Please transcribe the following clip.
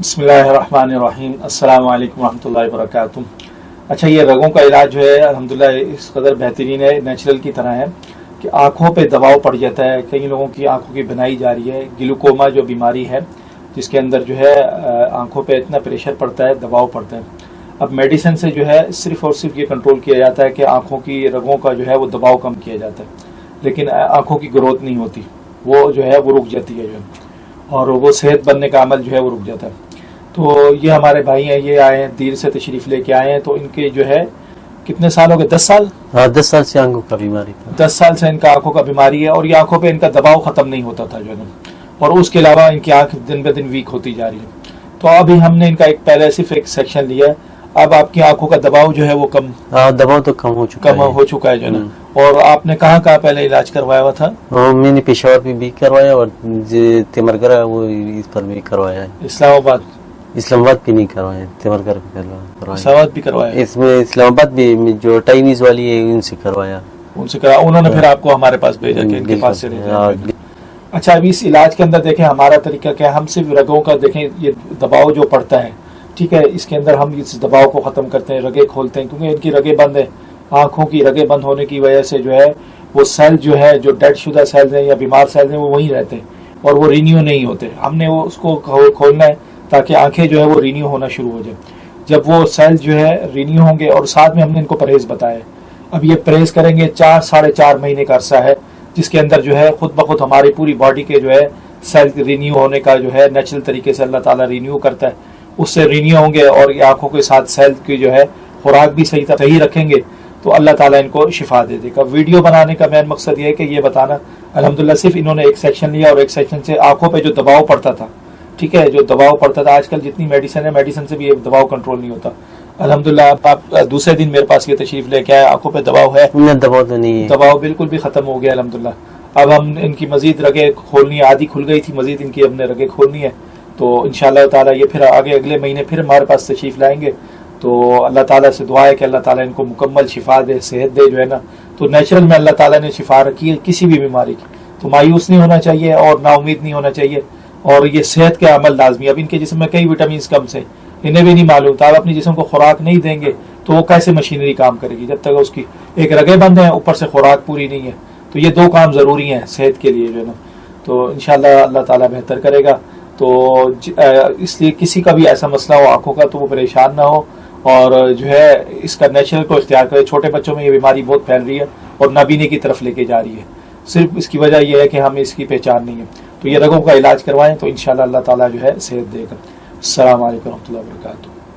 बिस्मिल्लाहिर्रहमानिर्रहीम। अस्सलाम वालेकुम रहमतुल्लाहि वबरकातुहू। अच्छा, ये रगों का इलाज जो है अल्हम्दुलिल्लाह इस कदर बेहतरीन है, नेचुरल की तरह है कि आँखों पे दबाव पड़ जाता है। कई लोगों की आँखों की बनाई जा रही है, ग्लूकोमा जो बीमारी है जिसके अंदर जो है आँखों पे इतना प्रेशर पड़ता है, दबाव पड़ता है। अब मेडिसिन से जो है सिर्फ और सिर्फ ये कंट्रोल किया जाता है कि आँखों की रगों का जो है वो दबाव कम किया जाता है, लेकिन आँखों की ग्रोथ नहीं होती, वो जो है वो रुक जाती है जो है, और वो सेहत बनने का अमल जो है वो रुक जाता है। तो ये हमारे भाई हैं, ये आए हैं दीर से तशरीफ लेके आए हैं। तो इनके जो है कितने साल हो गए? 10 साल। हाँ, 10 साल से आंखों का बीमारी था। 10 साल से इनका आंखों का बीमारी है और ये आंखों पे इनका दबाव खत्म नहीं होता था जो है, और उसके अलावा इनकी आंख दिन ब दिन वीक होती जा रही है। तो अभी हमने इनका एक पहले सिर्फ एक सेक्शन लिया है। अब आपकी आंखों का दबाव जो है वो कम, दबाव तो कम हो चुका है जो है। और आपने कहाँ पहले इलाज करवाया हुआ था? मैंने पेशावर पे भी करवाया और तिमरगरा वो इस पर भी करवाया है। इस्लामाबाद भी नहीं करवाया, तिमरगर भी करवाया। इस्लामाबाद भी करवाया? इसमें इस्लामाबाद भी जो चाइनीज वाली है उनसे करवाया। उन्होंने फिर आपको हमारे पास भेजा कि इनके पास से अच्छा, अभी इस इलाज के अंदर देखें हमारा तरीका क्या है। हम सिर्फ रगों का देखें, ये दबाव जो पड़ता है, ठीक है, इसके अंदर हम इस दबाव को खत्म करते हैं, रगे खोलते हैं, क्योंकि इनकी रगे बंद है। आंखों की रगे बंद होने की वजह से जो है वो सेल जो है, जो डेड शुदा सेल्स हैं या बीमार सेल्स हैं, वो वहीं रहते हैं और वो रिन्यू नहीं होते। हमने वो उसको खोलना है ताकि आंखें जो है वो रिन्यू होना शुरू हो जाए। जब वो सेल जो है रिन्यू होंगे, और साथ में हमने इनको परहेज बताया। अब ये परहेज करेंगे 4-4.5 महीने का अरसा है, जिसके अंदर जो है खुद ब खुद हमारी पूरी बॉडी के जो है सेल रिन्यू होने का जो है नेचुरल तरीके से अल्लाह ताला रिन्यू करता है, उससे रिन्यू होंगे। और ये आंखों के साथ सेल की जो है खुराक भी सही रखेंगे तो अल्लाह ताला इनको शिफा दे देगा। वीडियो बनाने का मेन मकसद ये है कि ये बताना, अल्हम्दुलिल्लाह सिर्फ इन्होंने एक सेक्शन लिया और एक सेक्शन से आंखों पे जो दबाव पड़ता था, ठीक है, जो दबाव पड़ता था, आजकल जितनी मेडिसिन है, मेडिसिन से भी ये दबाव कंट्रोल नहीं होता। अल्हम्दुलिल्लाह आप दूसरे दिन मेरे पास ये तशरीफ लेके आए, आंखों पे दबाव है? दबाव तो नहीं है, दबाव बिल्कुल भी खत्म हो गया अल्हम्दुलिल्लाह। अब हम इनकी मजीद रगे खोलनी है, आधी खुल गई थी, मजीद इनकी हमने रगे खोलनी है। तो इंशाअल्लाह ताला ये फिर आगे अगले महीने फिर हमारे पास तशरीफ लाएंगे। तो अल्लाह ताला से दुआ है कि अल्लाह ताला इनको मुकम्मल शिफा दे, सेहत दे जो है ना। तो नेचुरल में अल्लाह ताला ने शिफा रखी है किसी भी बीमारी की, तो मायूस नहीं होना चाहिए और नाउमीद नहीं होना चाहिए। और ये सेहत के अमल लाजमी। अब इनके जिस्म में कई विटामिन कम से, इन्हें भी नहीं मालूम था। अब अपने जिस्म को खुराक नहीं देंगे तो वो कैसे मशीनरी काम करेगी जब तक उसकी एक रगे बंद है, ऊपर से खुराक पूरी नहीं है। तो ये दो काम ज़रूरी हैं सेहत के लिए जो है ना। तो इंशाअल्लाह अल्लाह ताला बेहतर करेगा। तो इसलिए किसी का भी ऐसा मसला हो आंखों का तो वो परेशान ना हो, और जो है इसका नेचुरल को इख्तियार करे। छोटे बच्चों में ये बीमारी बहुत फैल रही है और नाबीने की तरफ लेके जा रही है। सिर्फ इसकी वजह यह है कि हमें इसकी पहचान नहीं है। तो ये रगों का इलाज करवाएं तो इंशाअल्लाह अल्लाह ताला जो है सेहत देगा। अस्सलाम वालेकुम रहमतुल्लाहि व बरकातुहू।